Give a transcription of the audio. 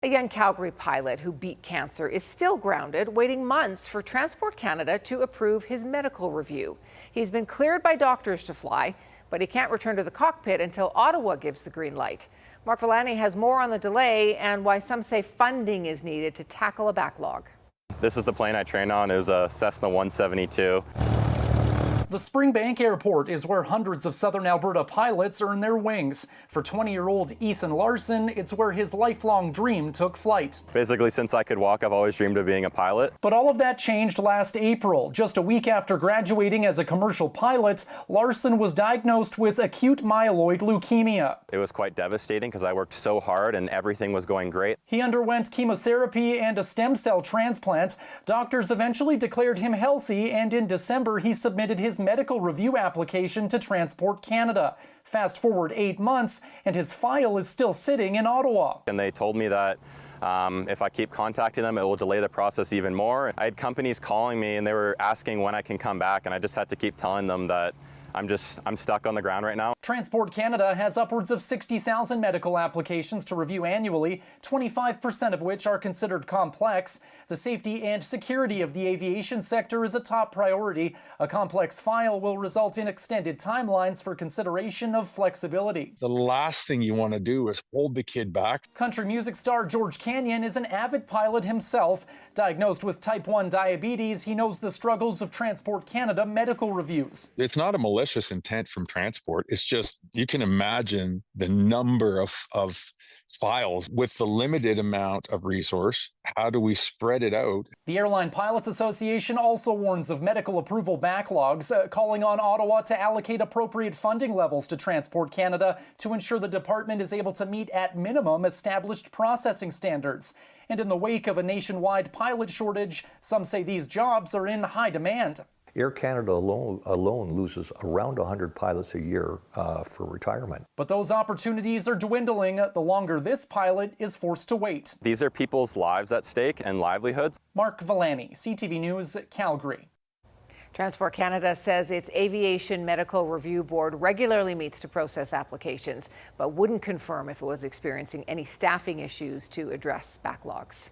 A young Calgary pilot who beat cancer is still grounded, waiting months for Transport Canada to approve his medical review. He's been cleared by doctors to fly, but he can't return to the cockpit until Ottawa gives the green light. Mark Villani has more on the delay and why some say funding is needed to tackle a backlog. This is the plane I trained on. It was a Cessna 172. The Springbank Airport is where hundreds of Southern Alberta pilots earn their wings. For 20-year-old Ethan Larson, it's where his lifelong dream took flight. Basically, since I could walk, I've always dreamed of being a pilot. But all of that changed last April. Just a week after graduating as a commercial pilot, Larson was diagnosed with acute myeloid leukemia. It was quite devastating because I worked so hard and everything was going great. He underwent chemotherapy and a stem cell transplant. Doctors eventually declared him healthy, and in December he submitted his medical review application to Transport Canada. Fast forward 8 months, and his file is still sitting in Ottawa. And they told me that if I keep contacting them, it will delay the process even more. I had companies calling me and they were asking when I can come back, and I just had to keep telling them that I'm stuck on the ground right now. Transport Canada has upwards of 60,000 medical applications to review annually, 25% of which are considered complex. The safety and security of the aviation sector is a top priority. A complex file will result in extended timelines for consideration of flexibility. The last thing you want to do is hold the kid back. Country music star George Canyon is an avid pilot himself. Diagnosed with type 1 diabetes, he knows the struggles of Transport Canada medical reviews. It's not a malicious intent from Transport. It's just, you can imagine the number of files with the limited amount of resource. How do we spread it out? The Airline Pilots Association also warns of medical approval backlogs, calling on Ottawa to allocate appropriate funding levels to Transport Canada to ensure the department is able to meet at minimum established processing standards. And in the wake of a nationwide pilot shortage, some say these jobs are in high demand. Air Canada alone loses around 100 pilots a year for retirement. But those opportunities are dwindling the longer this pilot is forced to wait. These are people's lives at stake and livelihoods. Mark Villani, CTV News, Calgary. Transport Canada says its Aviation Medical Review Board regularly meets to process applications, but wouldn't confirm if it was experiencing any staffing issues to address backlogs.